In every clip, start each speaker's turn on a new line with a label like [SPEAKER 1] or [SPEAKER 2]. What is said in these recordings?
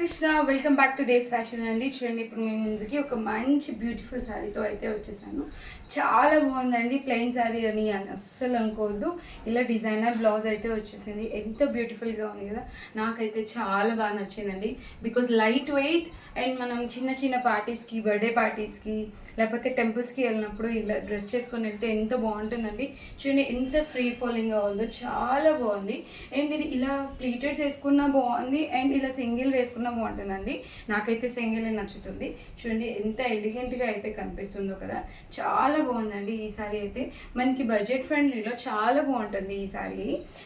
[SPEAKER 1] Krishna, welcome back to this fashion అండి. చూడండి, ఇప్పుడు మీ ముందుకి ఒక మంచి బ్యూటిఫుల్ శారీతో అయితే వచ్చేసాను. చాలా బాగుందండి. ప్లెయిన్ శారీ అని అస్సలు అనుకోవద్దు. ఇలా డిజైనర్ బ్లౌజ్ అయితే వచ్చేసింది. ఎంత బ్యూటిఫుల్గా ఉంది కదా. నాకైతే చాలా బాగా నచ్చిందండి. బికాజ్ లైట్ వెయిట్ అండ్ మనం చిన్న చిన్న పార్టీస్కి, బర్త్డే పార్టీస్కి, లేకపోతే టెంపుల్స్కి వెళ్ళినప్పుడు ఇలా డ్రెస్ చేసుకొని వెళ్తే ఎంత బాగుంటుందండి. చూడండి ఎంత ఫ్రీ ఫాలింగ్గా ఉందో, చాలా బాగుంది. అండ్ ఇది ఇలా ప్లీటెడ్స్ వేసుకున్నా బాగుంది, అండ్ ఇలా సింగిల్ వేసుకున్నా బాగుంటుందండి. నాకైతే సింగిల్ నచ్చుతుంది. చూడండి ఎంత ఎలిగెంట్గా అయితే కనిపిస్తుందో కదా. చాలా బాగుందండి ఈ సారీ అయితే. మనకి బడ్జెట్ ఫ్రెండ్లీలో చాలా బాగుంటుంది ఈ సారీ.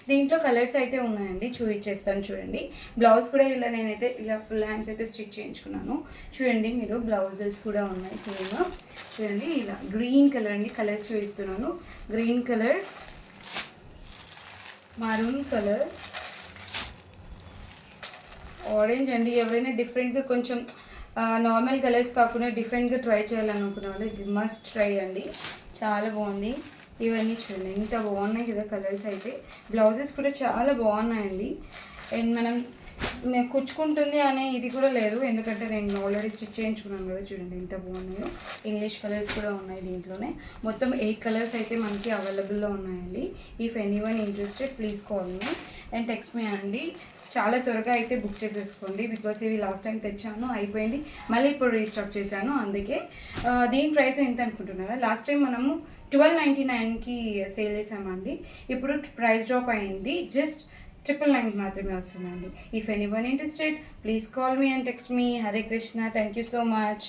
[SPEAKER 1] దీంట్లో కలర్స్ అయితే ఉన్నాయండి, చూపించేస్తాను చూడండి. బ్లౌజ్ కూడా ఇలా నేనైతే ఇలా ఫుల్ హ్యాండ్స్ అయితే స్టిచ్ చేయించుకున్నాను. చూడండి మీరు, బ్లౌజెస్ కూడా ఉన్నాయి సేమ్. చూడండి ఇలా గ్రీన్ కలర్ అండి, కలర్స్ చూపిస్తున్నాను. Green colour, maroon colour, orange అండి. ఎవరైనా డిఫరెంట్గా కొంచెం నార్మల్ కలర్స్ కాకుండా డిఫరెంట్గా ట్రై చేయాలనుకున్న వాళ్ళు ఇది మస్ట్ ట్రై అండి. చాలా బాగుంది. ఇవన్నీ చూడండి ఎంత బాగున్నాయి కదా కలర్స్ అయితే. బ్లౌజెస్ కూడా చాలా బాగున్నాయండి. అండ్ మనం కుచ్చుకుంటుంది అనే ఇది కూడా లేదు, ఎందుకంటే నేను ఆల్రెడీ స్టిచ్ చేయించుకున్నాను కదా. చూడండి ఎంత బాగున్నాయో. ఇంగ్లీష్ కలర్స్ కూడా ఉన్నాయి దీంట్లోనే. మొత్తం 8 కలర్స్ అయితే మనకి అవైలబుల్లో ఉన్నాయండి. If anyone interested please call me and text me అండి. చాలా త్వరగా అయితే బుక్ చేసేసుకోండి. బికాస్ ఇవి లాస్ట్ టైం తెచ్చాను, అయిపోయింది. మళ్ళీ ఇప్పుడు రీస్టాక్ చేశాను, అందుకే. దీని ప్రైస్ ఎంత అనుకుంటున్నారా? లాస్ట్ టైం మనము 1299కి సేల్ చేసామండి. ఇప్పుడు ప్రైస్ డ్రాప్ అయింది, జస్ట్ 999 మాత్రమే వస్తుందండి. If anyone interested please call me and text me. Hare Krishna, thank you so much.